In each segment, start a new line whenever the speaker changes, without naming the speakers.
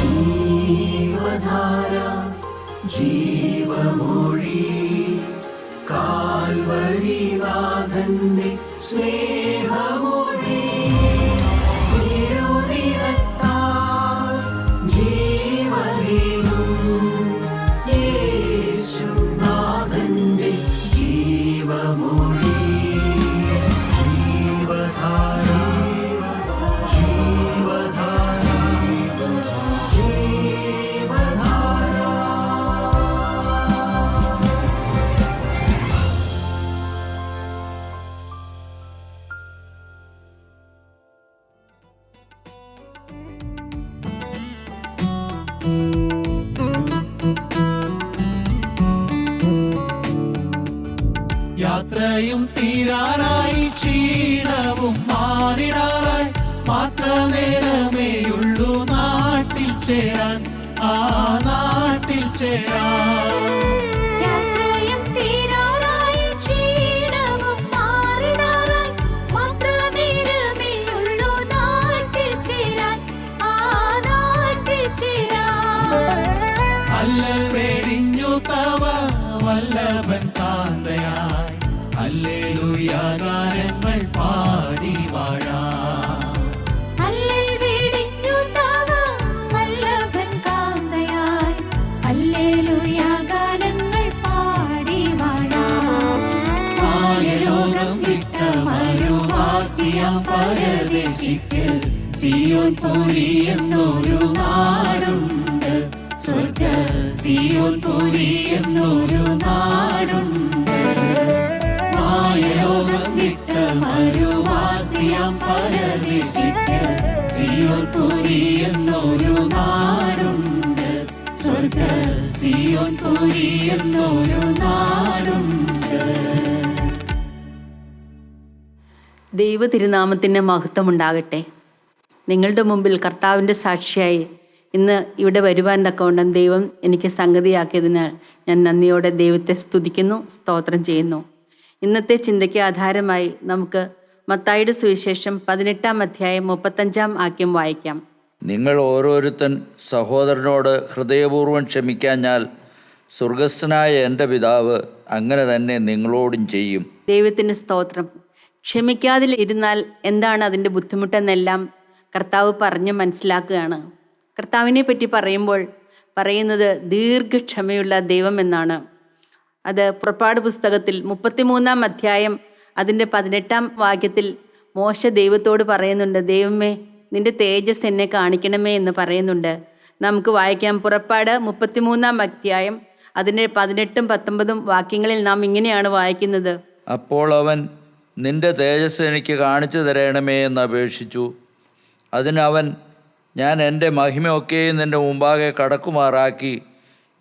ജീവധാര ജീവമൊഴി കാൽവരിനാഥന്റെ സ്നേഹമൊഴി തിരുനിറത്താൽ ജീവനേകും യേശുനാഥന്റെ ജീവമൊഴി ജീവധാര ജീവധാര ജീവധാര. യാത്രയും തീരാറായി ക്ഷീണവും മാറിടാറായി മാത്രനേരമേയുള്ളൂ നാട്ടിൽ ചേരാൻ ആ നാട്ടിൽ ചേരാൻ.
യാത്രയും തീരാറായി ക്ഷീണവും മാറിടാറായി മാത്രനേരമേയുള്ളൂ നാട്ടിൽ ചേരാൻ ആ നാട്ടിൽ ചേരാൻ.
അല്ലൽ വേടിഞ്ഞു തവ വല്ലഭൻ കാന്തയായി ഹല്ലേലൂയ ഗാനങ്ങൾ പാടി വാഴാം.
ഹല്ലേൽ വീടിഞ്ഞു തവ വല്ലഭൻ കാന്തയായി ഹല്ലേലൂയ ഗാനങ്ങൾ പാടി വാഴാം.
മായലോകം വിട്ട മരുവാസിയാം പരദേശിക്ക് സിയോൻ പുരി എന്നൊരു നാടുണ്ട്. സ്വർഗ സിയോൻ പുരി എന്നൊരു നാടുണ്ട്. മായലോകം വിട്ട മരുവാസിയാം പരദേശിക്ക് സിയോൻ പുരി എന്നൊരു നാടുണ്ട്. സ്വർഗ സിയോൻ പുരി എന്നൊരു നാടുണ്ട്.
ദൈവ തിരുനാമത്തിന് മഹത്വമുണ്ടാകട്ടെ. നിങ്ങളുടെ മുമ്പിൽ കർത്താവിൻ്റെ സാക്ഷിയായി ഇന്ന് ഇവിടെ വരുവാൻ തക്കവണ്ണം ദൈവം എനിക്ക് സംഗതിയാക്കിയതിനാൽ ഞാൻ നന്ദിയോടെ ദൈവത്തെ സ്തുതിക്കുന്നു, സ്തോത്രം ചെയ്യുന്നു. ഇന്നത്തെ ചിന്തയ്ക്ക് ആധാരമായി നമുക്ക് മത്തായിയുടെ സുവിശേഷം 18-ാം അധ്യായം 35-ാം വാക്യം വായിക്കാം.
നിങ്ങൾ ഓരോരുത്തൻ സഹോദരനോട് ഹൃദയപൂർവ്വം ക്ഷമിക്കാഞ്ഞാൽ സ്വർഗസ്ഥനായ എൻ്റെ പിതാവ് അങ്ങനെ തന്നെ നിങ്ങളോടും ചെയ്യും.
ദൈവത്തിന് സ്തോത്രം. ക്ഷമിക്കാതിരുന്നാൽ എന്താണ് അതിൻ്റെ ബുദ്ധിമുട്ടെന്നെല്ലാം കർത്താവ് പറഞ്ഞ് മനസ്സിലാക്കുകയാണ്. കർത്താവിനെ പറ്റി പറയുമ്പോൾ പറയുന്നത് ദീർഘക്ഷമയുള്ള ദൈവം എന്നാണ്. അത് പുറപ്പാട് പുസ്തകത്തിൽ 33-ാം അധ്യായം അതിൻ്റെ 18-ാം വാക്യത്തിൽ മോശ ദൈവത്തോട് പറയുന്നുണ്ട്, ദൈവമേ നിന്റെ തേജസ് എന്നെ കാണിക്കണമേ എന്ന് പറയുന്നുണ്ട്. നമുക്ക് വായിക്കാം. പുറപ്പാട് 33-ാം അധ്യായം അതിൻ്റെ 18-ഉം 19-ഉം വാക്യങ്ങളിൽ നാം ഇങ്ങനെയാണ് വായിക്കുന്നത്.
അപ്പോൾ അവൻ നിന്റെ തേജസ് എനിക്ക് കാണിച്ചു തരണമേ എന്ന് അപേക്ഷിച്ചു. അതിനവൻ ഞാൻ എൻ്റെ മഹിമയൊക്കെയും നിൻ്റെ മുമ്പാകെ കടക്കുമാറാക്കി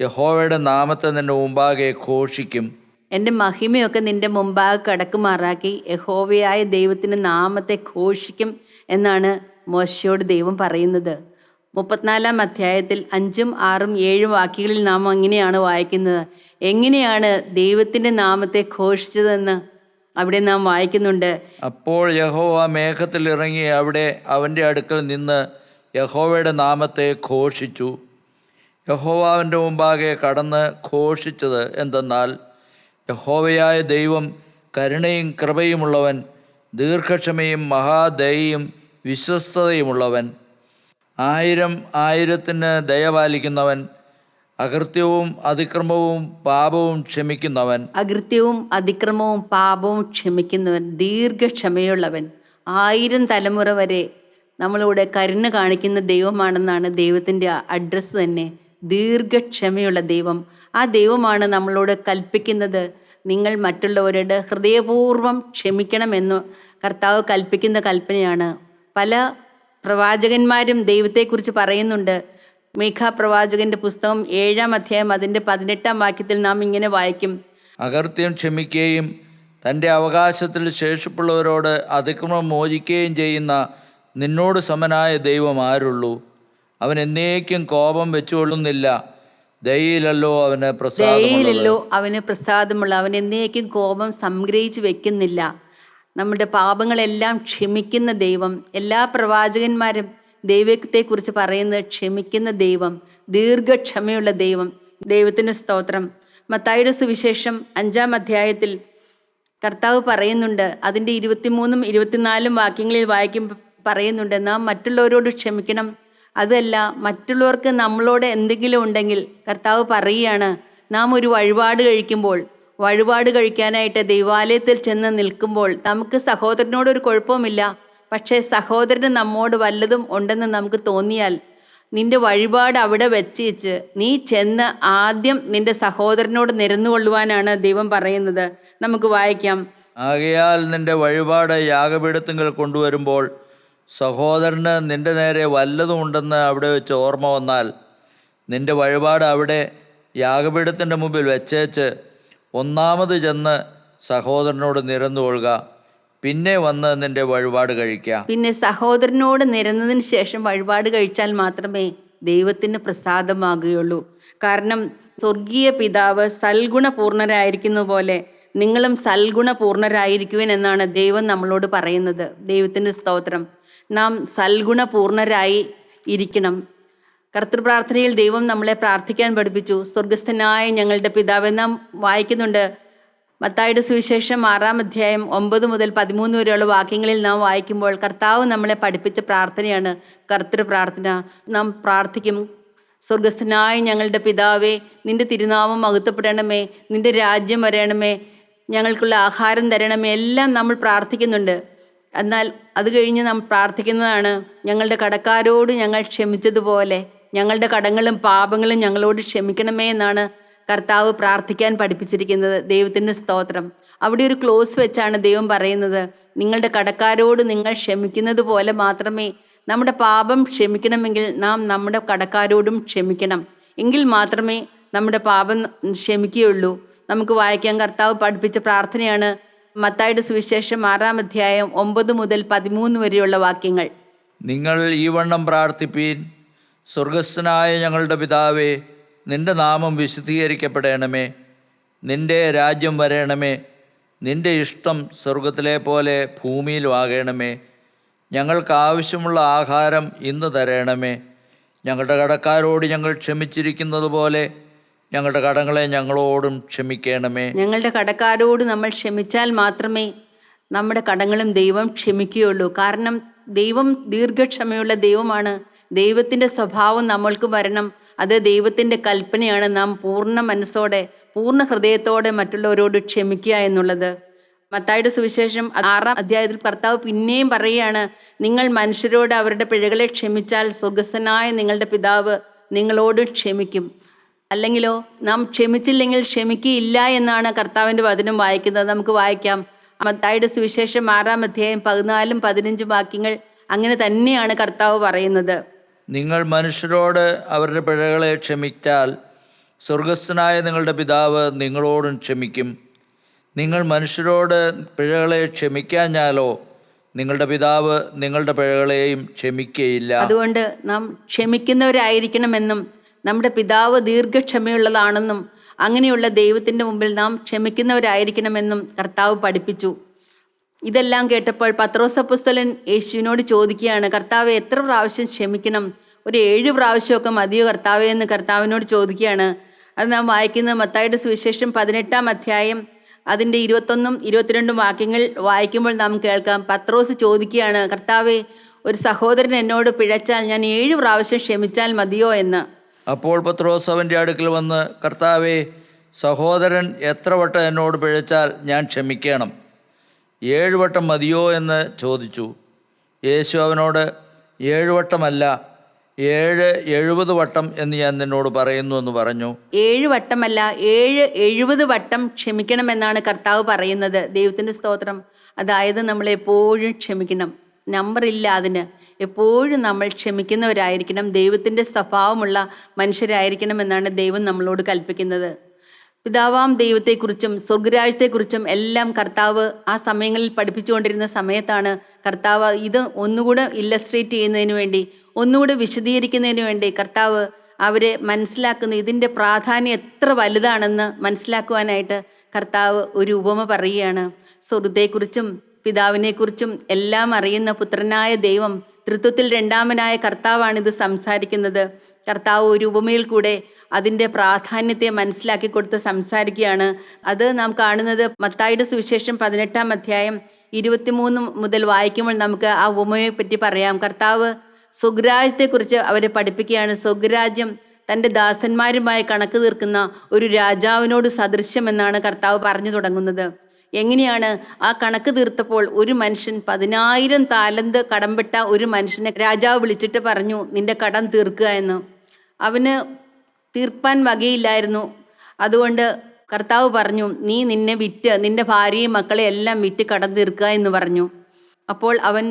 യഹോവയുടെ നാമത്തെ നിൻ്റെ മുമ്പാകെ ഘോഷിക്കും.
എൻ്റെ മഹിമയൊക്കെ നിൻ്റെ മുമ്പാകെ കടക്കുമാറാക്കി യഹോവയായ ദൈവത്തിൻ്റെ നാമത്തെ ഘോഷിക്കും എന്നാണ് മോശയോട് ദൈവം പറയുന്നത്. 34-ാം അധ്യായത്തിൽ 5ഉം 6ഉം 7ഉം വാക്യങ്ങളിൽ നാം അങ്ങനെയാണ് വായിക്കുന്നത്. എങ്ങനെയാണ് ദൈവത്തിൻ്റെ നാമത്തെ ഘോഷിച്ചതെന്ന് അവിടെ നാം വായിക്കുന്നുണ്ട്.
അപ്പോൾ യഹോവ മേഘത്തിൽ ഇറങ്ങി അവിടെ അവൻ്റെ അടുക്കൽ നിന്ന് യഹോവയുടെ നാമത്തെ ഘോഷിച്ചു. യഹോവ അവൻ്റെ മുമ്പാകെ കടന്ന് ഘോഷിച്ചത് എന്തെന്നാൽ, യഹോവയായ ദൈവം കരുണയും കൃപയുമുള്ളവൻ, ദീർഘക്ഷമയും മഹാദയയും വിശ്വസ്തതയുമുള്ളവൻ, 1000 ദയ പാലിക്കുന്നവൻ, അകൃത്യവും അതിക്രമവും പാപവും ക്ഷമിക്കുന്നവൻ.
അകൃത്യവും അതിക്രമവും പാപവും ക്ഷമിക്കുന്നവൻ, ദീർഘക്ഷമയുള്ളവൻ, 1000 തലമുറ വരെ നമ്മളോട് കരുണ കാണിക്കുന്ന ദൈവമാണെന്നാണ് ദൈവത്തിൻ്റെ അഡ്രസ്സ് തന്നെ. ദീർഘക്ഷമയുള്ള ദൈവം. ആ ദൈവമാണ് നമ്മളോട് കൽപ്പിക്കുന്നത്, നിങ്ങൾ മറ്റുള്ളവരോട് ഹൃദയപൂർവ്വം ക്ഷമിക്കണമെന്ന് കർത്താവ് കൽപ്പിക്കുന്ന കൽപ്പനയാണ്. പല പ്രവാചകന്മാരും ദൈവത്തെക്കുറിച്ച് പറയുന്നുണ്ട്. മീഖ പ്രവാചകന്റെ പുസ്തകം 7-ാം അധ്യായം അതിൻ്റെ 18-ാം വാക്യത്തിൽ നാം ഇങ്ങനെ വായിക്കും.
അകൃത്യം ക്ഷമിക്കുകയും തൻ്റെ അവകാശത്തിൽ ശേഷിപ്പുള്ളവരോട് അതിക്രമം മോചിക്കുകയും ചെയ്യുന്ന നിന്നോട് സമനായ ദൈവം ആരുള്ളൂ? അവൻ എന്നേക്കും കോപം വെച്ചുകൊള്ളുന്നില്ല, ദയയിലല്ലോ അവന്
പ്രസാദമുള്ള, അവൻ എന്നേക്കും കോപം സംഗ്രഹിച്ച് വെക്കുന്നില്ല. നമ്മുടെ പാപങ്ങളെല്ലാം ക്ഷമിക്കുന്ന ദൈവം. എല്ലാ പ്രവാചകന്മാരും ദൈവത്തെക്കുറിച്ച് പറയുന്നത് ക്ഷമിക്കുന്ന ദൈവം, ദീർഘക്ഷമയുള്ള ദൈവം. ദൈവത്തിന് സ്തോത്രം. മത്തായിയുടെ സുവിശേഷം 5-ാം അധ്യായത്തിൽ കർത്താവ് പറയുന്നുണ്ട്, അതിൻ്റെ 23-ഉം 24-ഉം വാക്യങ്ങളിൽ വായിക്കുമ്പോൾ പറയുന്നുണ്ട്, നാം മറ്റുള്ളവരോട് ക്ഷമിക്കണം. അതല്ല, മറ്റുള്ളവർക്ക് നമ്മളോട് എന്തെങ്കിലും ഉണ്ടെങ്കിൽ കർത്താവ് പറയുകയാണ്, നാം ഒരു വഴിപാട് കഴിക്കുമ്പോൾ, വഴിപാട് കഴിക്കാനായിട്ട് ദൈവാലയത്തിൽ ചെന്ന് നിൽക്കുമ്പോൾ നമുക്ക് സഹോദരനോടൊരു കുഴപ്പവുമില്ല, പക്ഷേ സഹോദരന് നമ്മോട് വല്ലതും ഉണ്ടെന്ന് നമുക്ക് തോന്നിയാൽ നിന്റെ വഴിപാട് അവിടെ വെച്ചേച്ച് നീ ചെന്ന് ആദ്യം നിന്റെ സഹോദരനോട് നിരന്നുകൊള്ളുവാനാണ് ദൈവം പറയുന്നത്. നമുക്ക് വായിക്കാം.
ആകയാൽ നിന്റെ വഴിപാട് യാഗപീഠത്തിങ്കൽ കൊണ്ടുവരുമ്പോൾ സഹോദരന് നിന്റെ നേരെ വല്ലതും ഉണ്ടെന്ന് അവിടെ വെച്ച് ഓർമ്മ വന്നാൽ നിന്റെ വഴിപാട് അവിടെ യാഗപീഠത്തിൻ്റെ മുമ്പിൽ വെച്ചേച്ച് ഒന്നാമത് ചെന്ന് സഹോദരനോട് നിരന്നുകൊള്ളുക, പിന്നെ വന്ന് നിന്റെ വഴിപാട് കഴിക്കാം.
പിന്നെ സഹോദരനോട് നിരന്നതിന് ശേഷം വഴിപാട് കഴിച്ചാൽ മാത്രമേ ദൈവത്തിന് പ്രസാദമാകുകയുള്ളൂ. കാരണം സ്വർഗീയ പിതാവ് സൽഗുണപൂർണരായിരിക്കുന്ന പോലെ നിങ്ങളും സൽഗുണപൂർണരായിരിക്കുവാൻ എന്നാണ് ദൈവം നമ്മളോട് പറയുന്നത്. ദൈവത്തിൻ്റെ സ്തോത്രം. നാം സൽഗുണപൂർണരായി ഇരിക്കണം. കർത്തൃപ്രാർത്ഥനയിൽ ദൈവം നമ്മളെ പ്രാർത്ഥിക്കാൻ പഠിപ്പിച്ചു. സ്വർഗസ്ഥനായ ഞങ്ങളുടെ പിതാവ് നാം വായിക്കുന്നുണ്ട്. മത്തായിയുടെ സുവിശേഷം 6-ാം അധ്യായം 9 മുതൽ 13 വരെയുള്ള വാക്യങ്ങളിൽ നാം വായിക്കുമ്പോൾ കർത്താവ് നമ്മളെ പഠിപ്പിച്ച പ്രാർത്ഥനയാണ് കർത്തൃപ്രാർത്ഥന. നാം പ്രാർത്ഥിക്കും, സ്വർഗസ്ഥനായ ഞങ്ങളുടെ പിതാവേ, നിന്റെ തിരുനാമം മഹത്വപ്പെടണമേ, നിന്റെ രാജ്യം വരണമേ, ഞങ്ങൾക്കുള്ള ആഹാരം തരണമേ, എല്ലാം നമ്മൾ പ്രാർത്ഥിക്കുന്നുണ്ട്. എന്നാൽ അത് കഴിഞ്ഞ് നാം പ്രാർത്ഥിക്കുന്നതാണ്, ഞങ്ങളുടെ കടക്കാരോട് ഞങ്ങൾ ക്ഷമിച്ചതുപോലെ ഞങ്ങളുടെ കടങ്ങളും പാപങ്ങളും ഞങ്ങളോട് ക്ഷമിക്കണമേ എന്നാണ് കർത്താവ് പ്രാർത്ഥിക്കാൻ പഠിപ്പിച്ചിരിക്കുന്നത്. ദൈവത്തിൻ്റെ സ്തോത്രം. അവിടെ ഒരു ക്ലോസ് വെച്ചാണ് ദൈവം പറയുന്നത്, നിങ്ങളുടെ കടക്കാരോട് നിങ്ങൾ ക്ഷമിക്കുന്നത് പോലെ മാത്രമേ, നമ്മുടെ പാപം ക്ഷമിക്കണമെങ്കിൽ നാം നമ്മുടെ കടക്കാരോടും ക്ഷമിക്കണം. എങ്കിൽ മാത്രമേ നമ്മുടെ പാപം ക്ഷമിക്കുകയുള്ളൂ. നമുക്ക് വായിക്കാൻ കർത്താവ് പഠിപ്പിച്ച പ്രാർത്ഥനയാണ് മത്തായിയുടെ സുവിശേഷം 6-ാം അധ്യായം 9 മുതൽ 13 വരെയുള്ള വാക്യങ്ങൾ.
നിങ്ങൾ ഈ വണ്ണം പ്രാർത്ഥിപ്പീൻ, സ്വർഗസ്ഥനായ ഞങ്ങളുടെ പിതാവേ, നിന്റെ നാമം വിശുദ്ധീകരിക്കപ്പെടണമേ, നിന്റെ രാജ്യം വരണമേ, നിന്റെ ഇഷ്ടം സ്വർഗത്തിലെ പോലെ ഭൂമിയിലും ആകണമേ. ഞങ്ങൾക്ക് ആവശ്യമുള്ള ആഹാരം ഇന്ന് തരണമേ. ഞങ്ങളുടെ കടക്കാരോട് ഞങ്ങൾ ക്ഷമിച്ചിരിക്കുന്നത് പോലെ ഞങ്ങളുടെ കടങ്ങളെ ഞങ്ങളോടും ക്ഷമിക്കണമേ.
ഞങ്ങളുടെ കടക്കാരോട് നമ്മൾ ക്ഷമിച്ചാൽ മാത്രമേ നമ്മുടെ കടങ്ങളും ദൈവം ക്ഷമിക്കുകയുള്ളൂ. കാരണം ദൈവം ദീർഘക്ഷമയുള്ള ദൈവമാണ്. ദൈവത്തിൻ്റെ സ്വഭാവം നമ്മൾക്ക് വരണം. അത് ദൈവത്തിൻ്റെ കൽപ്പനയാണ്. നാം പൂർണ്ണ മനസ്സോടെ പൂർണ്ണ ഹൃദയത്തോടെ മറ്റുള്ളവരോട് ക്ഷമിക്കുക എന്നുള്ളത്. മത്തായിയുടെ സുവിശേഷം 6-ാം അധ്യായത്തിൽ കർത്താവ് പിന്നെയും പറയുകയാണ്, നിങ്ങൾ മനുഷ്യരോട് അവരുടെ പിഴകളെ ക്ഷമിച്ചാൽ സ്വർഗസ്ഥനായ നിങ്ങളുടെ പിതാവ് നിങ്ങളോട് ക്ഷമിക്കും. അല്ലെങ്കിലോ നാം ക്ഷമിച്ചില്ലെങ്കിൽ ക്ഷമിക്കുകയില്ല എന്നാണ് കർത്താവിൻ്റെ വചനം വായിക്കുന്നത്. നമുക്ക് വായിക്കാം. മത്തായിയുടെ സുവിശേഷം 6-ാം അധ്യായം 14-ഉം 15-ഉം വാക്യങ്ങൾ അങ്ങനെ തന്നെയാണ് കർത്താവ് പറയുന്നത്.
നിങ്ങൾ മനുഷ്യരോട് അവരുടെ പിഴകളെ ക്ഷമിച്ചാൽ സ്വർഗസ്ഥനായ നിങ്ങളുടെ പിതാവ് നിങ്ങളോടും ക്ഷമിക്കും. നിങ്ങൾ മനുഷ്യരോട് പിഴകളെ ക്ഷമിക്കാഞ്ഞാലോ നിങ്ങളുടെ പിതാവ് നിങ്ങളുടെ പിഴകളെയും ക്ഷമിക്കുകയില്ല.
അതുകൊണ്ട് നാം ക്ഷമിക്കുന്നവരായിരിക്കണമെന്നും നമ്മുടെ പിതാവ് ദീർഘക്ഷമയുള്ളതാണെന്നും അങ്ങനെയുള്ള ദൈവത്തിൻ്റെ മുമ്പിൽ നാം ക്ഷമിക്കുന്നവരായിരിക്കണമെന്നും കർത്താവ് പഠിപ്പിച്ചു. ഇതെല്ലാം കേട്ടപ്പോൾ പത്രോസ് അപ്പോസ്തലൻ യേശുവിനോട് ചോദിക്കുകയാണ്, കർത്താവെ, എത്ര പ്രാവശ്യം ക്ഷമിക്കണം? ഒരു 7 പ്രാവശ്യമൊക്കെ മതിയോ കർത്താവെ എന്ന് കർത്താവിനോട് ചോദിക്കുകയാണ്. അത് നാം വായിക്കുന്നത് മത്തായിയുടെ സുവിശേഷം 18-ാം അധ്യായം അതിൻ്റെ 21-ഉം 22-ഉം വാക്യങ്ങൾ വായിക്കുമ്പോൾ നാം കേൾക്കാം. പത്രോസ് ചോദിക്കുകയാണ്, കർത്താവെ, ഒരു സഹോദരൻ എന്നോട് പിഴച്ചാൽ ഞാൻ 7 പ്രാവശ്യം ക്ഷമിച്ചാൽ മതിയോ എന്ന്.
അപ്പോൾ പത്രോസ് അവൻ്റെ അടുക്കൽ വന്ന്, കർത്താവേ, സഹോദരൻ എത്ര വട്ടം എന്നോട് പിഴച്ചാൽ ഞാൻ ക്ഷമിക്കണം? 7 വട്ടം മതിയോ എന്ന് ചോദിച്ചു. യേശു അവനോട്, 7 വട്ടമല്ല, 70 വട്ടം എന്ന് ഞാൻ നിന്നോട് പറയുന്നു എന്ന് പറഞ്ഞു.
7 വട്ടമല്ല, 70 വട്ടം ക്ഷമിക്കണമെന്നാണ് കർത്താവ് പറയുന്നത്. ദൈവത്തിൻ്റെ സ്തോത്രം. അതായത് നമ്മൾ എപ്പോഴും ക്ഷമിക്കണം. നമ്പറില്ല അതിന്. എപ്പോഴും നമ്മൾ ക്ഷമിക്കുന്നവരായിരിക്കണം. ദൈവത്തിൻ്റെ സ്വഭാവമുള്ള മനുഷ്യരായിരിക്കണം എന്നാണ് ദൈവം നമ്മളോട് കൽപ്പിക്കുന്നത്. പിതാവാം ദൈവത്തെക്കുറിച്ചും സ്വർഗരാജ്യത്തെക്കുറിച്ചും എല്ലാം കർത്താവ് ആ സമയങ്ങളിൽ പഠിപ്പിച്ചുകൊണ്ടിരുന്ന സമയത്താണ് കർത്താവ് ഇത് ഒന്നുകൂടെ ഇല്ലസ്ട്രേറ്റ് ചെയ്യുന്നതിന് വേണ്ടി, ഒന്നുകൂടെ വിശദീകരിക്കുന്നതിന് വേണ്ടി കർത്താവ് അവരെ മനസ്സിലാക്കുന്ന ഇതിൻ്റെ പ്രാധാന്യം എത്ര വലുതാണെന്ന് മനസ്സിലാക്കുവാനായിട്ട് കർത്താവ് ഒരു ഉപമ പറയുകയാണ്. സ്വർഗത്തെക്കുറിച്ചും പിതാവിനെക്കുറിച്ചും എല്ലാം അറിയുന്ന പുത്രനായ ദൈവം തൃത്വത്തിൽ രണ്ടാമനായ കർത്താവാണിത് സംസാരിക്കുന്നത്. കർത്താവ് ഒരു ഉപമയിൽ കൂടെ അതിൻ്റെ പ്രാധാന്യത്തെ മനസ്സിലാക്കി കൊടുത്ത് സംസാരിക്കുകയാണ്. അത് നാം കാണുന്നത് മത്തായിയുടെ സുവിശേഷം 18-ാം അധ്യായം 23 മുതൽ വായിക്കുമ്പോൾ നമുക്ക് ആ ഉപമയെ പറ്റി പറയാം. കർത്താവ് സ്വർഗ്ഗരാജ്യത്തെക്കുറിച്ച് അവരെ പഠിപ്പിക്കുകയാണ്. സ്വർഗ്ഗരാജ്യം തൻ്റെ ദാസന്മാരുമായി കണക്ക് തീർക്കുന്ന ഒരു രാജാവിനോട് സദൃശ്യമെന്നാണ് കർത്താവ് പറഞ്ഞു തുടങ്ങുന്നത്. എങ്ങനെയാണ് ആ കണക്ക് തീർത്തപ്പോൾ ഒരു മനുഷ്യൻ 10,000 താലന്ത് കടംപെട്ട ഒരു മനുഷ്യനെ രാജാവ് വിളിച്ചിട്ട് പറഞ്ഞു, നിന്റെ കടം തീർക്കുക എന്ന്. അവന് തീർപ്പാൻ വകയില്ലായിരുന്നു. അതുകൊണ്ട് കർത്താവ് പറഞ്ഞു, നീ നിന്നെ വിറ്റ് നിന്റെ ഭാര്യയും മക്കളെ എല്ലാം വിറ്റ് കടം തീർക്കുക എന്ന് പറഞ്ഞു. അപ്പോൾ അവൻ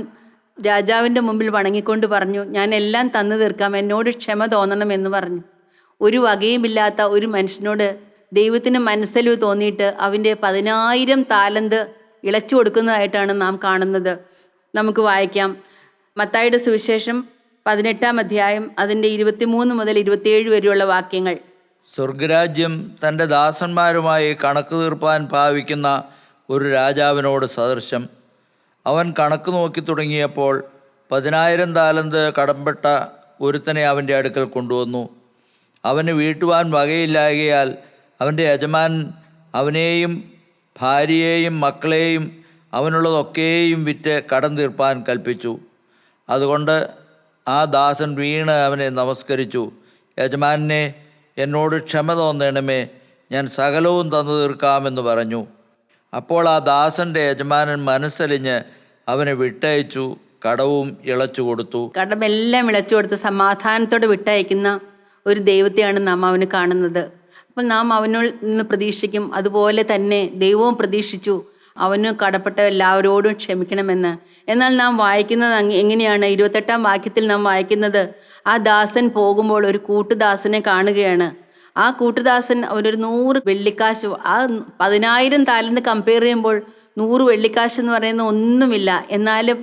രാജാവിൻ്റെ മുമ്പിൽ വണങ്ങിക്കൊണ്ട് പറഞ്ഞു, ഞാൻ എല്ലാം തന്നു തീർക്കാം, എന്നോട് ക്ഷമ തോന്നണമെന്ന് പറഞ്ഞു. ഒരു വകയുമില്ലാത്ത ഒരു മനുഷ്യനോട് ദൈവത്തിന് മനസ്സലിവ് തോന്നിയിട്ട് അവൻ്റെ 10,000 താലന്ത് ഇളച്ചു കൊടുക്കുന്നതായിട്ടാണ് നാം കാണുന്നത്. നമുക്ക് വായിക്കാം മത്തായിയുടെ സുവിശേഷം 18-ാം അധ്യായം അതിൻ്റെ 23 മുതൽ 27 വരെയുള്ള വാക്യങ്ങൾ.
സ്വർഗരാജ്യം തൻ്റെ ദാസന്മാരുമായി കണക്ക് തീർപ്പാൻ ഭാവിക്കുന്ന ഒരു രാജാവിനോട് സദൃശം. അവൻ കണക്ക് നോക്കി തുടങ്ങിയപ്പോൾ 10,000 താലന്ത് കടംപെട്ട ഒരുത്തനെ അവൻ്റെ അടുക്കൽ കൊണ്ടുവന്നു. അവന് വീട്ടുവാൻ വകയില്ലായകയാൽ അവൻ്റെ യജമാൻ അവനെയും ഭാര്യയെയും മക്കളെയും അവനുള്ളതൊക്കെയും വിറ്റ് കടം തീർപ്പാൻ കൽപ്പിച്ചു. അതുകൊണ്ട് ആ ദാസൻ വീണ് അവനെ നമസ്കരിച്ചു. യജമാനെ, എന്നോട് ക്ഷമ തോന്നണമേ, ഞാൻ സകലവും തന്നു തീർക്കാമെന്ന് പറഞ്ഞു. അപ്പോൾ ആ ദാസൻ്റെ യജമാനൻ മനസ്സലിഞ്ഞ് അവനെ വിട്ടയച്ചു, കടവും ഇളച്ചു കൊടുത്തു.
കടമെല്ലാം ഇളച്ചു കൊടുത്ത് സമാധാനത്തോടെ വിട്ടയക്കുന്ന ഒരു ദൈവത്തെയാണ് നാം അവന് കാണുന്നത്. അപ്പം നാം അവനിൽ നിന്ന് പ്രതീക്ഷിക്കും, അതുപോലെ തന്നെ ദൈവവും പ്രതീക്ഷിച്ചു അവന് കടപ്പെട്ട എല്ലാവരോടും ക്ഷമിക്കണമെന്ന്. എന്നാൽ നാം വായിക്കുന്നത് എങ്ങനെയാണ്? 28-ാം വാക്യത്തിൽ നാം വായിക്കുന്നത്, ആ ദാസൻ പോകുമ്പോൾ ഒരു കൂട്ടുദാസനെ കാണുകയാണ്. ആ കൂട്ടുദാസൻ അവനൊരു 100 വെള്ളിക്കാശ്, ആ 10,000 താലന്ത് കമ്പയർ ചെയ്യുമ്പോൾ 100 വെള്ളിക്കാശ് എന്ന് പറയുന്ന ഒന്നുമില്ല. എന്നാലും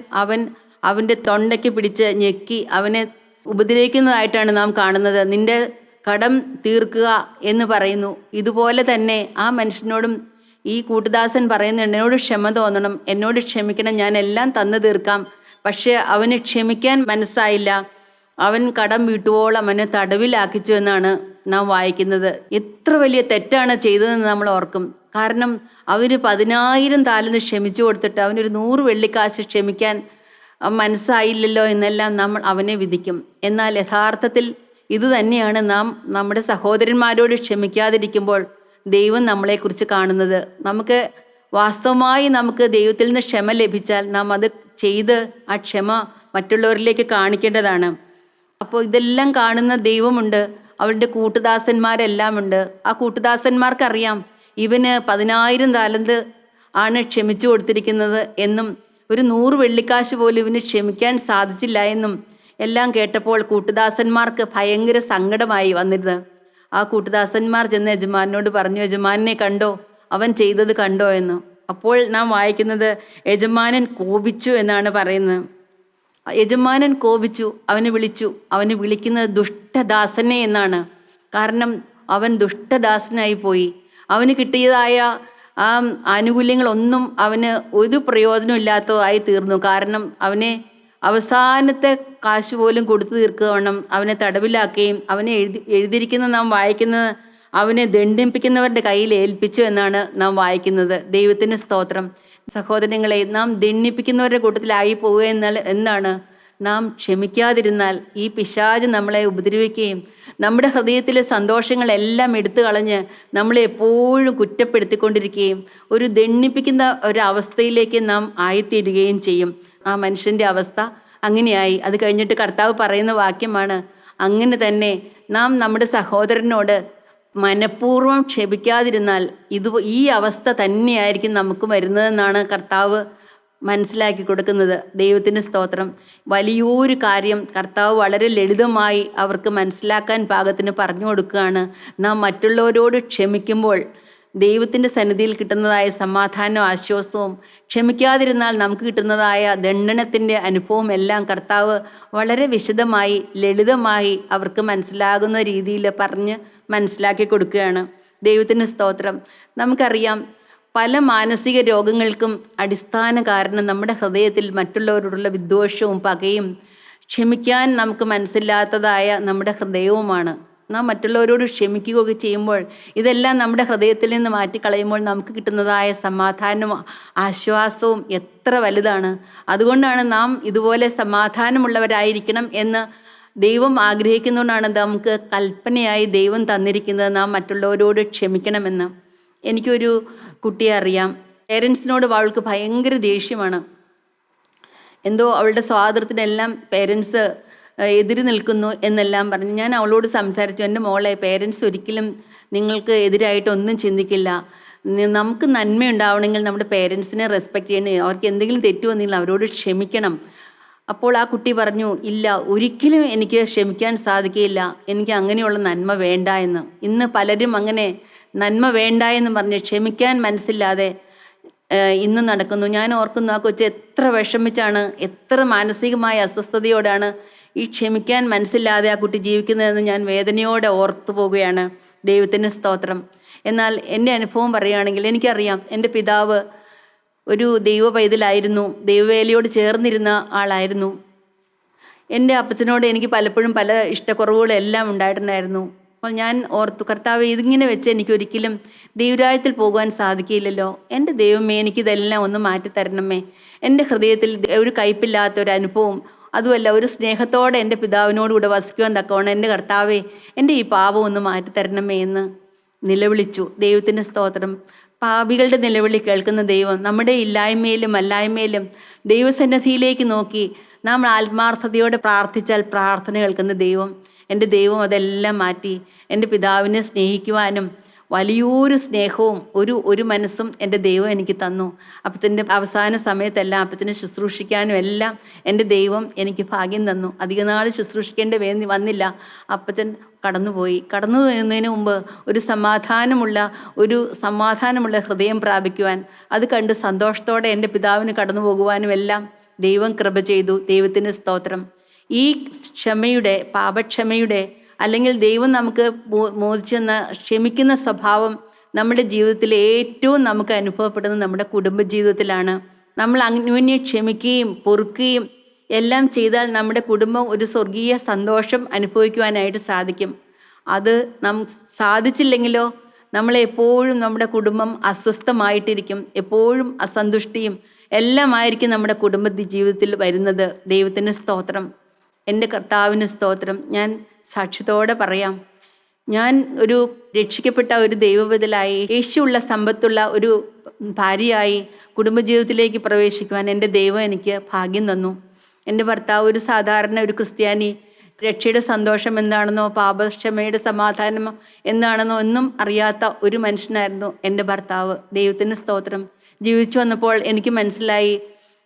അവൻ്റെ തൊണ്ടയ്ക്ക് പിടിച്ച് ഞെക്കി അവനെ ഉപദ്രവിക്കുന്നതായിട്ടാണ് നാം കാണുന്നത്. നിന്റെ കടം തീർക്കുക എന്ന് പറയുന്നു. ഇതുപോലെ തന്നെ ആ മനുഷ്യനോടും ഈ കൂട്ടുദാസൻ പറയുന്നു, എന്നോട് ക്ഷമ തോന്നണം, എന്നോട് ക്ഷമിക്കണം, ഞാൻ എല്ലാം തന്നു തീർക്കാം. പക്ഷേ അവന് ക്ഷമിക്കാൻ മനസ്സായില്ല. അവൻ കടം വീട്ടുവോളം അവനെ തടവിലാക്കിച്ചു എന്നാണ് നാം വായിക്കുന്നത്. എത്ര വലിയ തെറ്റാണ് ചെയ്തതെന്ന് നമ്മൾ ഓർക്കും. കാരണം അവന് 10,000 താലന്ത് ക്ഷമിച്ചു കൊടുത്തിട്ട് അവനൊരു 100 വെള്ളിക്കാശ് ക്ഷമിക്കാൻ മനസ്സായില്ലല്ലോ എന്നെല്ലാം നമ്മൾ അവനെ വിധിക്കും. എന്നാൽ യഥാർത്ഥത്തിൽ ഇത് തന്നെയാണ് നാം നമ്മുടെ സഹോദരന്മാരോട് ക്ഷമിക്കാതിരിക്കുമ്പോൾ ദൈവം നമ്മളെക്കുറിച്ച് കാണുന്നത്. നമുക്ക് വാസ്തവമായി നമുക്ക് ദൈവത്തിൽ നിന്ന് ക്ഷമ ലഭിച്ചാൽ നാം അത് ചെയ്ത് ആ ക്ഷമ മറ്റുള്ളവരിലേക്ക് കാണിക്കേണ്ടതാണ്. അപ്പോൾ ഇതെല്ലാം കാണുന്ന ദൈവമുണ്ട്, അവരുടെ കൂട്ടുദാസന്മാരെല്ലാം ഉണ്ട്. ആ കൂട്ടുദാസന്മാർക്കറിയാം ഇവന് 10,000 താലന്ത് ആണ് ക്ഷമിച്ചു കൊടുത്തിരിക്കുന്നത് എന്നും ഒരു 100 വെള്ളിക്കാശ് പോലും ഇവന് ക്ഷമിക്കാൻ സാധിച്ചില്ല എന്നും എല്ലാം കേട്ടപ്പോൾ കൂട്ടുദാസന്മാർക്ക് ഭയങ്കര സങ്കടമായി വന്നിരുന്നത്. ആ കൂട്ടുദാസന്മാർ ചെന്ന് യജമാനോട് പറഞ്ഞു, യജമാനെ കണ്ടോ, അവൻ ചെയ്തത് കണ്ടോ എന്ന്. അപ്പോൾ നാം വായിക്കുന്നത് യജമാനൻ കോപിച്ചു എന്നാണ് പറയുന്നത്. യജമാനൻ കോപിച്ചു, അവനെ വിളിച്ചു. അവന് വിളിക്കുന്നത് ദുഷ്ടദാസനെ എന്നാണ്. കാരണം അവൻ ദുഷ്ടദാസനായി പോയി. അവന് കിട്ടിയതായ ആ ആനുകൂല്യങ്ങളൊന്നും അവന് ഒരു പ്രയോജനമില്ലാത്തതായി തീർന്നു. കാരണം അവനെ അവസാനത്തെ കാശ് പോലും കൊടുത്തു തീർക്കവണ്ണം അവനെ തടവിലാക്കുകയും അവനെ എഴുതിയിരിക്കുന്ന നാം വായിക്കുന്നത് അവനെ ദണ്ഡിപ്പിക്കുന്നവരുടെ കയ്യിൽ ഏൽപ്പിച്ചു എന്നാണ് നാം വായിക്കുന്നത്. ദൈവത്തിന് സ്തോത്രം. സഹോദരങ്ങളെ, നാം ദണ്ഡിപ്പിക്കുന്നവരുടെ കൂട്ടത്തിലായി പോവുക എന്താണ്? നാം ക്ഷമിക്കാതിരുന്നാൽ ഈ പിശാച് നമ്മളെ ഉപദ്രവിക്കുകയും നമ്മുടെ ഹൃദയത്തിലെ സന്തോഷങ്ങളെല്ലാം എടുത്തു കളഞ്ഞ് നമ്മളെ എപ്പോഴും കുറ്റപ്പെടുത്തിക്കൊണ്ടിരിക്കുകയും ഒരു ദണ്ഡിപ്പിക്കുന്ന ഒരവസ്ഥയിലേക്ക് നാം ആയിത്തീരുകയും ചെയ്യും. ആ മനുഷ്യൻ്റെ അവസ്ഥ അങ്ങനെയായി. അത് കഴിഞ്ഞിട്ട് കർത്താവ് പറയുന്ന വാക്യമാണ്, അങ്ങനെ തന്നെ നാം നമ്മുടെ സഹോദരനോട് മനഃപൂർവ്വം ക്ഷമിക്കാതിരുന്നാൽ ഈ അവസ്ഥ തന്നെയായിരിക്കും നമുക്ക് വരുന്നതെന്നാണ് കർത്താവ് മനസ്സിലാക്കി കൊടുക്കുന്നത്. ദൈവത്തിന് സ്തോത്രം. വലിയൊരു കാര്യം കർത്താവ് വളരെ ലളിതമായി അവർക്ക് മനസ്സിലാക്കാൻ പാകത്തിന് പറഞ്ഞു കൊടുക്കുകയാണ്. നാം മറ്റുള്ളവരോട് ക്ഷമിക്കുമ്പോൾ ദൈവത്തിൻ്റെ സന്നിധിയിൽ കിട്ടുന്നതായ സമാധാനവും ആശ്വാസവും, ക്ഷമിക്കാതിരുന്നാൽ നമുക്ക് കിട്ടുന്നതായ ദണ്ഡനത്തിൻ്റെ അനുഭവം എല്ലാം കർത്താവ് വളരെ വിശദമായി ലളിതമായി അവർക്ക് മനസ്സിലാകുന്ന രീതിയിൽ പറഞ്ഞ് മനസ്സിലാക്കി കൊടുക്കുകയാണ്. ദൈവത്തിന് സ്തോത്രം. നമുക്കറിയാം, പല മാനസിക രോഗങ്ങൾക്കും അടിസ്ഥാന കാരണം നമ്മുടെ ഹൃദയത്തിൽ മറ്റുള്ളവരോടുള്ള വിദ്വേഷവും പകയും ക്ഷമിക്കാൻ നമുക്ക് മനസ്സില്ലാത്തതായ നമ്മുടെ ഹൃദയവുമാണ്. നാം മറ്റുള്ളവരോട് ക്ഷമിക്കുകയൊക്കെ ചെയ്യുമ്പോൾ ഇതെല്ലാം നമ്മുടെ ഹൃദയത്തിൽ നിന്ന് മാറ്റിക്കളയുമ്പോൾ നമുക്ക് കിട്ടുന്നതായ സമാധാനവും ആശ്വാസവും എത്ര വലുതാണ്. അതുകൊണ്ടാണ് നാം ഇതുപോലെ സമാധാനമുള്ളവരായിരിക്കണം എന്ന് ദൈവം ആഗ്രഹിക്കുന്നതുകൊണ്ടാണ് നമുക്ക് കൽപ്പനയായി ദൈവം തന്നിരിക്കുന്നത്, നാം മറ്റുള്ളവരോട് ക്ഷമിക്കണമെന്ന്. എനിക്കൊരു കുട്ടിയെ അറിയാം. പേരൻസിനോട് അവൾക്ക് ഭയങ്കര ദേഷ്യമാണ്. എന്തോ അവളുടെ സ്വാതന്ത്ര്യത്തിനെല്ലാം പേരൻസ് എതിര് നിൽക്കുന്നു എന്നെല്ലാം പറഞ്ഞ് ഞാൻ അവളോട് സംസാരിച്ചു. എൻ്റെ മോളെ, പേരൻസ് ഒരിക്കലും നിങ്ങൾക്ക് എതിരായിട്ടൊന്നും ചിന്തിക്കില്ല. നമുക്ക് നന്മയുണ്ടാവണമെങ്കിൽ നമ്മുടെ പേരൻസിനെ റെസ്പെക്റ്റ് ചെയ്യണം. അവർക്ക് എന്തെങ്കിലും തെറ്റ് വന്നില്ല അവരോട് ക്ഷമിക്കണം. അപ്പോൾ ആ കുട്ടി പറഞ്ഞു, ഇല്ല, ഒരിക്കലും എനിക്ക് ക്ഷമിക്കാൻ സാധിക്കില്ല, എനിക്ക് അങ്ങനെയുള്ള നന്മ വേണ്ട എന്ന്. ഇന്ന് പലരും അങ്ങനെ നന്മ വേണ്ട എന്ന് പറഞ്ഞ് ക്ഷമിക്കാൻ മനസ്സില്ലാതെ ഇന്ന് നടക്കുന്നു. ഞാൻ ഓർക്കുന്നു, ആ കൊച്ച് എത്ര വിഷമിച്ചാണ്, എത്ര മാനസികമായ അസ്വസ്ഥതയോടാണ് ഈ ക്ഷമിക്കാൻ മനസ്സില്ലാതെ ആ കുട്ടി ജീവിക്കുന്നതെന്ന് ഞാൻ വേദനയോടെ ഓർത്തു പോവുകയാണ്. ദൈവത്തിന് സ്തോത്രം. എന്നാൽ എൻ്റെ അനുഭവം പറയുകയാണെങ്കിൽ എനിക്കറിയാം, എൻ്റെ പിതാവ് ഒരു ദൈവ പൈതലായിരുന്നു, ദൈവവേലയോട് ചേർന്നിരുന്ന ആളായിരുന്നു. എൻ്റെ അപ്പച്ചനോട് എനിക്ക് പലപ്പോഴും പല ഇഷ്ടക്കുറവുകളെല്ലാം ഉണ്ടായിട്ടുണ്ടായിരുന്നു. അപ്പോൾ ഞാൻ ഓർത്തു, കർത്താവ്, ഇതിങ്ങനെ വെച്ച് എനിക്കൊരിക്കലും ദൈവരാജ്യത്തിൽ പോകുവാൻ സാധിക്കില്ലല്ലോ. എൻ്റെ ദൈവമേ, എനിക്കിതെല്ലാം ഒന്ന് മാറ്റിത്തരണമേ. എൻ്റെ ഹൃദയത്തിൽ ഒരു കയ്പില്ലാത്ത ഒരു അനുഭവം, അതുമല്ല ഒരു സ്നേഹത്തോടെ എൻ്റെ പിതാവിനോടുകൂടെ വസിക്കുവാൻ തക്കവണ്ണം എൻ്റെ കർത്താവേ, എൻ്റെ ഈ പാപം ഒന്ന് മാറ്റിത്തരണമേ എന്ന് നിലവിളിച്ചു. ദൈവത്തിൻ്റെ സ്തോത്രം. പാപികളുടെ നിലവിളി കേൾക്കുന്ന ദൈവം നമ്മുടെ ഇല്ലായ്മയിലും അല്ലായ്മയിലും ദൈവസന്നിധിയിലേക്ക് നോക്കി നാം ആത്മാർത്ഥതയോടെ പ്രാർത്ഥിച്ചാൽ പ്രാർത്ഥന കേൾക്കുന്ന ദൈവം, എൻ്റെ ദൈവം അതെല്ലാം മാറ്റി എൻ്റെ പിതാവിനെ സ്നേഹിക്കുവാനും വലിയൊരു സ്നേഹവും ഒരു മനസ്സും എൻ്റെ ദൈവം എനിക്ക് തന്നു. അപ്പച്ചൻ്റെ അവസാന സമയത്തെല്ലാം അപ്പച്ചനെ ശുശ്രൂഷിക്കാനും എല്ലാം എൻ്റെ ദൈവം എനിക്ക് ഭാഗ്യം തന്നു. അധികനാൾ ശുശ്രൂഷിക്കേണ്ട വന്നില്ല. അപ്പച്ചൻ കടന്നുപോയി. കടന്നു വരുന്നതിന് മുമ്പ് ഒരു സമാധാനമുള്ള ഹൃദയം പ്രാപിക്കുവാൻ, അത് കണ്ട് സന്തോഷത്തോടെ എൻ്റെ പിതാവിന് കടന്നു പോകുവാനും എല്ലാം ദൈവം കൃപ ചെയ്തു. ദൈവത്തിന് സ്തോത്രം. ഈ ക്ഷമയുടെ, പാപക്ഷമയുടെ, അല്ലെങ്കിൽ ദൈവം നമുക്ക് മോചിച്ചെന്ന ക്ഷമിക്കുന്ന സ്വഭാവം നമ്മുടെ ജീവിതത്തിൽ ഏറ്റവും നമുക്ക് അനുഭവപ്പെടുന്നത് നമ്മുടെ കുടുംബജീവിതത്തിലാണ്. നമ്മൾ അന്യോന്യം ക്ഷമിക്കുകയും പൊറുക്കുകയും എല്ലാം ചെയ്താൽ നമ്മുടെ കുടുംബം ഒരു സ്വർഗീയ സന്തോഷം അനുഭവിക്കുവാനായിട്ട് സാധിക്കും. അത് സാധിച്ചില്ലെങ്കിലോ നമ്മളെപ്പോഴും നമ്മുടെ കുടുംബം അസ്വസ്ഥമായിട്ടിരിക്കും. എപ്പോഴും അസന്തുഷ്ടിയും എല്ലാമായിരിക്കും നമ്മുടെ കുടുംബ ജീവിതത്തിൽ വരുന്നത്. ദൈവത്തിന് സ്തോത്രം. എൻ്റെ കർത്താവിന് സ്തോത്രം. ഞാൻ സാക്ഷ്യത്തോടെ പറയാം, ഞാൻ ഒരു രക്ഷിക്കപ്പെട്ട ഒരു ദൈവബദലായി, യേശുവുള്ള സമ്പത്തുള്ള ഒരു ഭാര്യയായി കുടുംബജീവിതത്തിലേക്ക് പ്രവേശിക്കുവാൻ എൻ്റെ ദൈവം എനിക്ക് ഭാഗ്യം തന്നു. എൻ്റെ ഭർത്താവ് ഒരു സാധാരണ ഒരു ക്രിസ്ത്യാനി, രക്ഷയുടെ സന്തോഷം എന്താണെന്നോ പാപക്ഷമയുടെ സമാധാനം എന്താണെന്നോ ഒന്നും അറിയാത്ത ഒരു മനുഷ്യനായിരുന്നു എൻ്റെ ഭർത്താവ്. ദൈവത്തിന് സ്തോത്രം. ജീവിച്ചു വന്നപ്പോൾ എനിക്ക് മനസ്സിലായി,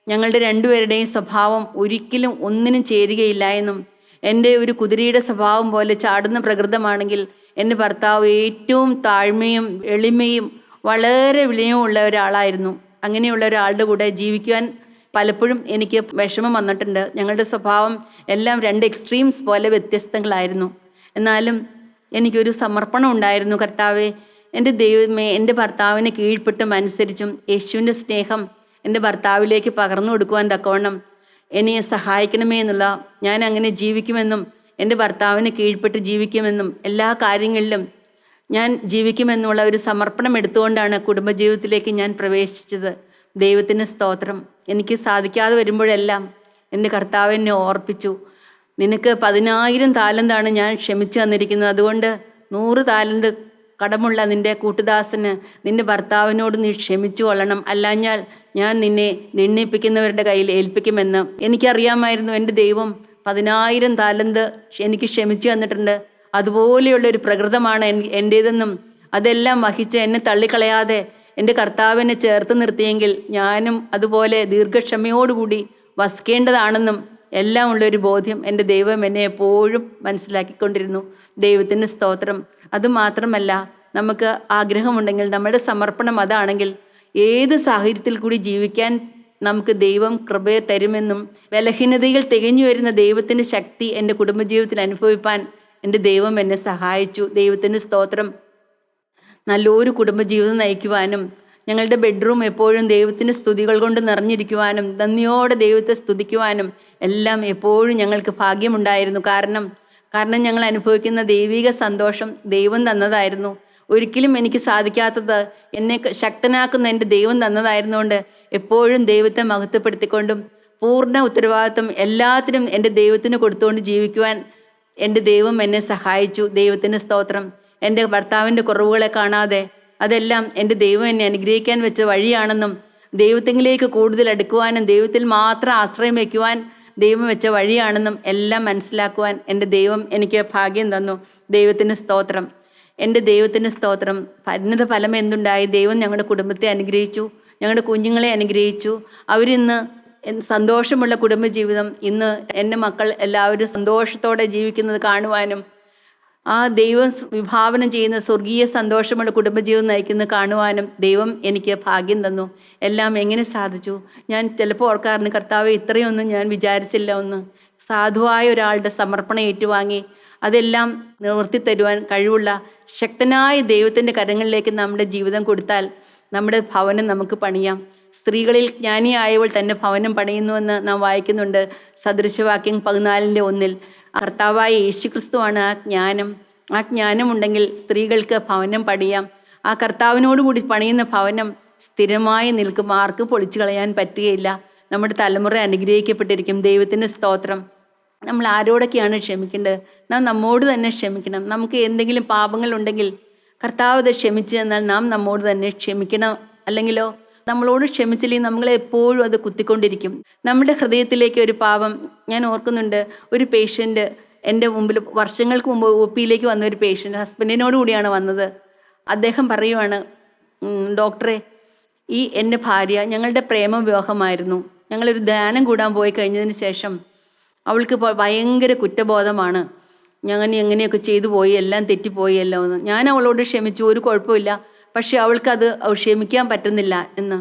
ഞങ്ങളുടെ രണ്ടുപേരുടെയും സ്വഭാവം ഒരിക്കലും ഒന്നിനും ചേരുകയില്ല എന്നും, എൻ്റെ ഒരു കുതിരയുടെ സ്വഭാവം പോലെ ചാടുന്ന പ്രകൃതമാണെങ്കിൽ എൻ്റെ ഭർത്താവ് ഏറ്റവും താഴ്മയും എളിമയും വളരെ വിനയമുള്ള ഒരാളായിരുന്നു. അങ്ങനെയുള്ള ഒരാളുടെ കൂടെ ജീവിക്കുവാൻ പലപ്പോഴും എനിക്ക് വിഷമം വന്നിട്ടുണ്ട്. ഞങ്ങളുടെ സ്വഭാവം എല്ലാം രണ്ട് എക്സ്ട്രീംസ് പോലെ വ്യത്യസ്തങ്ങളായിരുന്നു. എന്നാലും എനിക്കൊരു സമർപ്പണം ഉണ്ടായിരുന്നു. കർത്താവെ, എൻ്റെ ദൈവമേ, എൻ്റെ ഭർത്താവിനെ കീഴ്പ്പെട്ടും അനുസരിച്ചും യേശുവിൻ്റെ സ്നേഹം എൻ്റെ ഭർത്താവിലേക്ക് പകർന്നു കൊടുക്കുവാൻ തക്കവണ്ണം എന്നെ സഹായിക്കണമേ എന്നുള്ള, ഞാൻ അങ്ങനെ ജീവിക്കുമെന്നും എൻ്റെ ഭർത്താവിന് കീഴ്പ്പെട്ട് ജീവിക്കുമെന്നും എല്ലാ കാര്യങ്ങളിലും ഞാൻ ജീവിക്കുമെന്നുള്ള ഒരു സമർപ്പണം എടുത്തുകൊണ്ടാണ് കുടുംബജീവിതത്തിലേക്ക് ഞാൻ പ്രവേശിച്ചത്. ദൈവത്തിന് സ്തോത്രം. എനിക്ക് സാധിക്കാതെ വരുമ്പോഴെല്ലാം എൻ്റെ കർത്താവ് എന്നെ ഓർപ്പിച്ചു, നിനക്ക് 10,000 താലന്താണ് ഞാൻ ക്ഷമിച്ചു തന്നിരിക്കുന്നത്. അതുകൊണ്ട് 100 താലന്ത് കടമുള്ള നിൻ്റെ കൂട്ടുദാസന്, നിൻ്റെ ഭർത്താവിനോട് നീ ക്ഷമിച്ചു കൊള്ളണം, അല്ലാഞ്ഞാൽ ഞാൻ നിന്നെ നിന്ദിപ്പിക്കുന്നവരുടെ കയ്യിൽ ഏൽപ്പിക്കുമെന്ന്. എനിക്കറിയാമായിരുന്നു എൻ്റെ ദൈവം 10,000 താലന്ത് എനിക്ക് ക്ഷമിച്ചു തന്നിട്ടുണ്ട്. അതുപോലെയുള്ളൊരു പ്രകൃതമാണ് എൻ്റേതെന്നും അതെല്ലാം വഹിച്ച് എന്നെ തള്ളിക്കളയാതെ എൻ്റെ കർത്താവിനെ ചേർത്ത് നിർത്തിയെങ്കിൽ ഞാനും അതുപോലെ ദീർഘക്ഷമയോടുകൂടി വസിക്കേണ്ടതാണെന്നും എല്ലാം ഉള്ളൊരു ബോധ്യം എൻ്റെ ദൈവം എന്നെ എപ്പോഴും മനസ്സിലാക്കിക്കൊണ്ടിരുന്നു. ദൈവത്തിന് സ്തോത്രം. അതുമാത്രമല്ല, നമുക്ക് ആഗ്രഹമുണ്ടെങ്കിൽ, നമ്മുടെ സമർപ്പണം അതാണെങ്കിൽ, ഏത് സാഹചര്യത്തിൽ കൂടി ജീവിക്കാൻ നമുക്ക് ദൈവം കൃപയെ തരുമെന്നും, ബലഹീനതയിൽ തികഞ്ഞു വരുന്ന ദൈവത്തിൻ്റെ ശക്തി എൻ്റെ കുടുംബജീവിതത്തിൽ അനുഭവിപ്പാൻ എൻ്റെ ദൈവം എന്നെ സഹായിച്ചു. ദൈവത്തിൻ്റെ സ്തോത്രം. നല്ലൊരു കുടുംബജീവിതം നയിക്കുവാനും ഞങ്ങളുടെ ബെഡ്റൂം എപ്പോഴും ദൈവത്തിൻ്റെ സ്തുതികൾ കൊണ്ട് നിറഞ്ഞിരിക്കുവാനും നന്ദിയോടെ ദൈവത്തെ സ്തുതിക്കുവാനും എല്ലാം എപ്പോഴും ഞങ്ങൾക്ക് ഭാഗ്യമുണ്ടായിരുന്നു. കാരണം ഞങ്ങൾ അനുഭവിക്കുന്ന ദൈവിക സന്തോഷം ദൈവം തന്നതായിരുന്നു. ഒരിക്കലും എനിക്ക് സാധിക്കാത്തത് എന്നെ ശക്തനാക്കുന്ന എൻ്റെ ദൈവം തന്നതായിരുന്നുകൊണ്ട് എപ്പോഴും ദൈവത്തെ മഹത്വപ്പെടുത്തിക്കൊണ്ടും പൂർണ്ണ ഉത്തരവാദിത്വം എല്ലാത്തിനും എൻ്റെ ദൈവത്തിന് കൊടുത്തുകൊണ്ട് ജീവിക്കുവാൻ എൻ്റെ ദൈവം എന്നെ സഹായിച്ചു. ദൈവത്തിന് സ്തോത്രം. എൻ്റെ ഭർത്താവിൻ്റെ കുറവുകളെ കാണാതെ അതെല്ലാം എൻ്റെ ദൈവം എന്നെ അനുഗ്രഹിക്കാൻ വെച്ച വഴിയാണെന്നും ദൈവത്തിലേക്ക് കൂടുതൽ അടുക്കുവാനും ദൈവത്തിൽ മാത്രം ആശ്രയം വയ്ക്കുവാൻ ദൈവം വെച്ച വഴിയാണെന്നും എല്ലാം മനസ്സിലാക്കുവാൻ എൻ്റെ ദൈവം എനിക്ക് ഭാഗ്യം തന്നു. ദൈവത്തിന് സ്തോത്രം. എൻ്റെ ദൈവത്തിന് സ്തോത്രം. പരിണിത ഫലം എന്തുണ്ടായി? ദൈവം ഞങ്ങളുടെ കുടുംബത്തെ അനുഗ്രഹിച്ചു, ഞങ്ങളുടെ കുഞ്ഞുങ്ങളെ അനുഗ്രഹിച്ചു. അവരിന്ന് സന്തോഷമുള്ള കുടുംബജീവിതം, ഇന്ന് എൻ്റെ മക്കൾ എല്ലാവരും സന്തോഷത്തോടെ ജീവിക്കുന്നത് കാണുവാനും ആ ദൈവം വിഭാവനം ചെയ്യുന്ന സ്വർഗീയ സന്തോഷമുള്ള കുടുംബജീവിതം നയിക്കുന്നത് കാണുവാനും ദൈവം എനിക്ക് ഭാഗ്യം തന്നു. എല്ലാം എങ്ങനെ സാധിച്ചു? ഞാൻ ചിലപ്പോൾ ഓർക്കാറുണ്ട്, കർത്താവ് ഇത്രയൊന്നും ഞാൻ വിചാരിച്ചില്ല. ഒന്ന് സാധുവായ ഒരാളുടെ സമർപ്പണം ഏറ്റുവാങ്ങി അതെല്ലാം നിവർത്തി തരുവാൻ കഴിവുള്ള ശക്തനായ ദൈവത്തിൻ്റെ കരങ്ങളിലേക്ക് നമ്മുടെ ജീവിതം കൊടുത്താൽ നമ്മുടെ ഭവനം നമുക്ക് പണിയാം. സ്ത്രീകളിൽ ജ്ഞാനിയായവൾ തന്നെ ഭവനം പണിയുന്നുവെന്ന് നാം വായിക്കുന്നുണ്ട്. സദൃശവാക്യം 14:1. കർത്താവായ യേശുക്രിസ്തുവാണ് ആ ജ്ഞാനം. ആ ജ്ഞാനമുണ്ടെങ്കിൽ സ്ത്രീകൾക്ക് ഭവനം പണിയാം. ആ കർത്താവിനോടുകൂടി പണിയുന്ന ഭവനം സ്ഥിരമായി നിൽക്കും, ആർക്കും പൊളിച്ചു കളയാൻ പറ്റുകയില്ല. നമ്മുടെ തലമുറ അനുഗ്രഹിക്കപ്പെട്ടിരിക്കും. ദൈവത്തിൻ്റെ സ്തോത്രം. നമ്മൾ ആരോടൊക്കെയാണ് ക്ഷമിക്കേണ്ടത്? നാം നമ്മോട് തന്നെ ക്ഷമിക്കണം. നമുക്ക് എന്തെങ്കിലും പാപങ്ങളുണ്ടെങ്കിൽ കർത്താവ് അത് ക്ഷമിച്ചു എന്നാൽ നാം നമ്മോട് തന്നെ ക്ഷമിക്കണം. അല്ലെങ്കിലോ നമ്മളോട് ക്ഷമിച്ചില്ലെങ്കിൽ നമ്മളെ എപ്പോഴും അത് കുത്തിക്കൊണ്ടിരിക്കും. നമ്മുടെ ഹൃദയത്തിലേക്ക് ഒരു പാപം, ഞാൻ ഓർക്കുന്നുണ്ട്, ഒരു പേഷ്യൻ്റ് എൻ്റെ മുമ്പിൽ വർഷങ്ങൾക്ക് മുമ്പ് ഒ.പിയിലേക്ക് വന്ന ഒരു പേഷ്യൻ്റ് ഹസ്ബൻഡിനോട് കൂടിയാണ് വന്നത്. അദ്ദേഹം പറയുവാണ്, ഡോക്ടറെ, എൻ്റെ ഭാര്യ, ഞങ്ങളുടെ പ്രേമവിവാഹമായിരുന്നു. ഞങ്ങളൊരു ധ്യാനം കൂടാൻ പോയി കഴിഞ്ഞതിന് ശേഷം അവൾക്ക് ഭയങ്കര കുറ്റബോധമാണ്. ഞാൻ എങ്ങനെയൊക്കെ ചെയ്തു പോയി, എല്ലാം തെറ്റിപ്പോയി എന്ന്. ഞാൻ അവളോട് ക്ഷമിച്ചു, ഒരു കുഴപ്പമില്ല. പക്ഷെ അവൾക്കത് ക്ഷമിക്കാൻ പറ്റുന്നില്ല എന്ന്.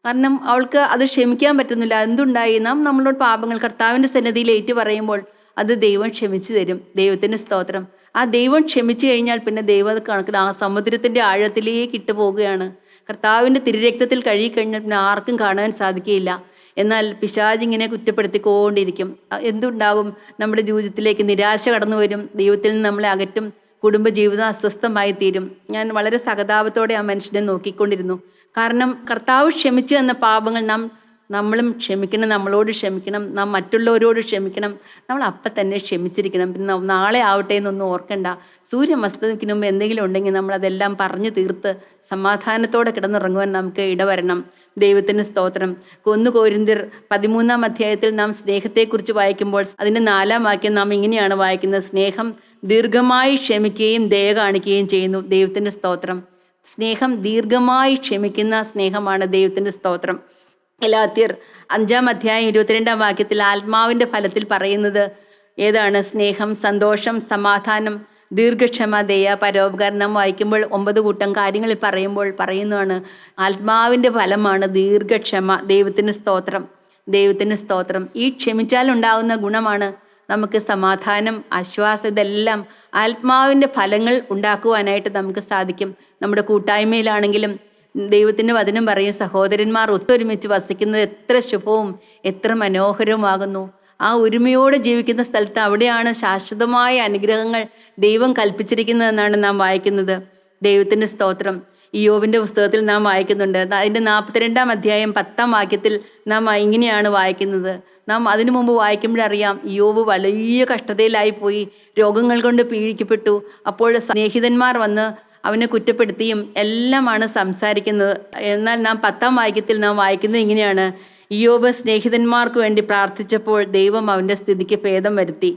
കാരണം അവൾക്ക് അത് ക്ഷമിക്കാൻ പറ്റുന്നില്ല. എന്തുണ്ടായി? നമ്മളോട് പാപങ്ങൾ കർത്താവിൻ്റെ സന്നിധിയിൽ ഏറ്റു പറയുമ്പോൾ അത് ദൈവം ക്ഷമിച്ചു തരും. ദൈവത്തിൻ്റെ സ്തോത്രം. ആ ദൈവം ക്ഷമിച്ചു കഴിഞ്ഞാൽ പിന്നെ ദൈവം കണക്കിൽ ആ സമുദ്രത്തിൻ്റെ ആഴത്തിലേക്ക് ഇട്ട് പോവുകയാണ്. കർത്താവിൻ്റെ തിരുരക്തത്തിൽ കഴുകിക്കഴിഞ്ഞാൽ പിന്നെ ആർക്കും കാണാൻ സാധിക്കുകയില്ല. എന്നാൽ പിശാചിങ്ങനെ കുറ്റപ്പെടുത്തിക്കൊണ്ടിരിക്കും. എന്തുണ്ടാകും? നമ്മുടെ ജീവിതത്തിലേക്ക് നിരാശ കടന്നു വരും, ദൈവത്തിൽ നിന്ന് നമ്മളെ അകറ്റും, കുടുംബജീവിതം അസ്വസ്ഥമായി തീരും. ഞാൻ വളരെ സഹതാപത്തോടെ ആ മനുഷ്യനെ നോക്കിക്കൊണ്ടിരുന്നു. കാരണം കർത്താവ് ക്ഷമിച്ചു എന്ന പാപങ്ങൾ നമ്മളും ക്ഷമിക്കണം, നമ്മളോട് ക്ഷമിക്കണം, നാം മറ്റുള്ളവരോട് ക്ഷമിക്കണം. നമ്മൾ അപ്പം തന്നെ ക്ഷമിച്ചിരിക്കണം. പിന്നെ നാളെ ആവട്ടെ എന്നൊന്നും ഓർക്കണ്ട. സൂര്യൻ അസ്തമിക്കുന്ന മുമ്പ് എന്തെങ്കിലും ഉണ്ടെങ്കിൽ നമ്മളതെല്ലാം പറഞ്ഞു തീർത്ത് സമാധാനത്തോടെ കിടന്നുറങ്ങുവാൻ നമുക്ക് ഇടവരണം. ദൈവത്തിന് സ്തോത്രം. 1 കൊരിന്ത്യർ 13-ാം അധ്യായത്തിൽ നാം സ്നേഹത്തെക്കുറിച്ച് വായിക്കുമ്പോൾ അതിൻ്റെ 4-ാം വാക്യം നാം ഇങ്ങനെയാണ് വായിക്കുന്നത്: സ്നേഹം ദീർഘമായി ക്ഷമിക്കുകയും ദയ കാണിക്കുകയും ചെയ്യുന്നു. ദൈവത്തിൻ്റെ സ്തോത്രം. സ്നേഹം ദീർഘമായി ക്ഷമിക്കുന്ന സ്നേഹമാണ്. ദൈവത്തിൻ്റെ സ്തോത്രം. ഗലാത്യർ 5-ാം അധ്യായം 22-ാം വാക്യത്തിൽ ആത്മാവിൻ്റെ ഫലത്തിൽ പറയുന്നത് ഏതാണ്? സ്നേഹം, സന്തോഷം, സമാധാനം, ദീർഘക്ഷമ, ദയ, പരോപകാരം. നാം വായിക്കുമ്പോൾ 9 കൂട്ടം കാര്യങ്ങളിൽ പറയുന്നതാണ് ആത്മാവിൻ്റെ ഫലമാണ് ദീർഘക്ഷമ. ദൈവത്തിന് സ്തോത്രം. ദൈവത്തിന് സ്തോത്രം. ഈ ക്ഷമിച്ചാലുണ്ടാകുന്ന ഗുണമാണ് നമുക്ക് സമാധാനം, ആശ്വാസം. ഇതെല്ലാം ആത്മാവിൻ്റെ ഫലങ്ങൾ ഉണ്ടാക്കുവാനായിട്ട് നമുക്ക് സാധിക്കും. നമ്മുടെ കൂട്ടായ്മയിലാണെങ്കിലും ദൈവത്തിൻ്റെ വചനം പറയും, സഹോദരന്മാർ ഒത്തൊരുമിച്ച് വസിക്കുന്നത് എത്ര ശുഭവും എത്ര മനോഹരവുമാകുന്നു. ആ ഒരുമയോടെ ജീവിക്കുന്ന സ്ഥലത്ത് അവിടെയാണ് ശാശ്വതമായ അനുഗ്രഹങ്ങൾ ദൈവം കൽപ്പിച്ചിരിക്കുന്നതെന്നാണ് നാം വായിക്കുന്നത്. ദൈവത്തിൻ്റെ സ്തോത്രം. ഇയ്യോബിൻ്റെ പുസ്തകത്തിൽ നാം വായിക്കുന്നുണ്ട്. അതിൻ്റെ 42-ാം അധ്യായം 10-ാം വാക്യത്തിൽ നാം ഇങ്ങനെയാണ് വായിക്കുന്നത്. നാം അതിനു മുമ്പ് വായിക്കുമ്പോഴറിയാം, ഇയ്യോബ് വലിയ കഷ്ടതയിലായിപ്പോയി, രോഗങ്ങൾ കൊണ്ട് പീഡിക്കപ്പെട്ടു. അപ്പോൾ സ്നേഹിതന്മാർ വന്ന് അവനെ കുറ്റപ്പെടുത്തിയും എല്ലാമാണ് സംസാരിക്കുന്നത്. എന്നാൽ നാം 10-ാം വാക്യത്തിൽ നാം വായിക്കുന്നത് ഇങ്ങനെയാണ്: ഇയ്യോബ് സ്നേഹിതന്മാർക്ക് വേണ്ടി പ്രാർത്ഥിച്ചപ്പോൾ ദൈവം അവൻ്റെ സ്ഥിതിക്ക് ഭേദം വരുത്തി,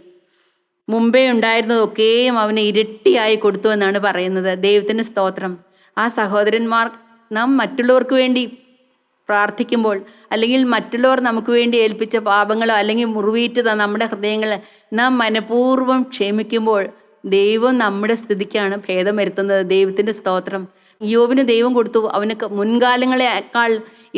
മുമ്പേ ഉണ്ടായിരുന്നതൊക്കെയും അവന് ഇരട്ടിയായി കൊടുത്തു എന്നാണ് പറയുന്നത്. ദൈവത്തിൻ്റെ സ്തോത്രം. ആ സഹോദരന്മാർ, നാം മറ്റുള്ളവർക്ക് വേണ്ടി പ്രാർത്ഥിക്കുമ്പോൾ, അല്ലെങ്കിൽ മറ്റുള്ളവർ നമുക്ക് വേണ്ടി ഏൽപ്പിച്ച പാപങ്ങളോ അല്ലെങ്കിൽ മുറിവേറ്റ നമ്മുടെ ഹൃദയങ്ങൾ നാം മനഃപൂർവ്വം ക്ഷമിക്കുമ്പോൾ ദൈവം നമ്മുടെ സ്ഥിതിക്കാണ് ഭേദം വരുത്തുന്നത്. ദൈവത്തിൻ്റെ സ്തോത്രം. ഇയ്യോബിന് ദൈവം കൊടുത്തു, അവന് മുൻകാലങ്ങളെക്കാൾ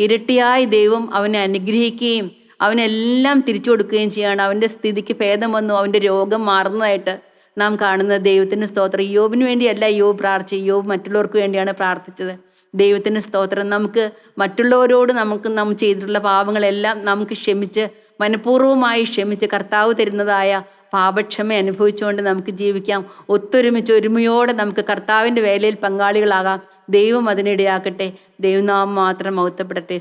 ഇരട്ടിയായി ദൈവം അവനെ അനുഗ്രഹിക്കുകയും അവനെല്ലാം തിരിച്ചു കൊടുക്കുകയും ചെയ്യാണ്. അവൻ്റെ സ്ഥിതിക്ക് ഭേദം വന്നു, അവൻ്റെ രോഗം മാറുന്നതായിട്ട് നാം കാണുന്നത്. ദൈവത്തിൻ്റെ സ്തോത്രം. ഇയ്യോബിന് വേണ്ടിയല്ല ഇയ്യോബ് പ്രാർത്ഥിച്ചത്, ഇയ്യോബ് മറ്റുള്ളവർക്ക് വേണ്ടിയാണ് പ്രാർത്ഥിച്ചത്. ദൈവത്തിന് സ്തോത്രം. നമുക്ക് മറ്റുള്ളവരോട് നാം ചെയ്തിട്ടുള്ള പാപങ്ങളെല്ലാം നമുക്ക് ക്ഷമിച്ച്, മനഃപൂർവ്വമായി ക്ഷമിച്ച് കർത്താവ് തരുന്നതായ പാപക്ഷമ അനുഭവിച്ചുകൊണ്ട് നമുക്ക് ജീവിക്കാം. ഒത്തൊരുമിച്ച് ഒരുമയോടെ നമുക്ക് കർത്താവിൻ്റെ വേലയിൽ പങ്കാളികളാകാം. ദൈവം അതിനിടയാക്കട്ടെ. ദൈവനാമം മാത്രം മഹത്വപ്പെടട്ടെ.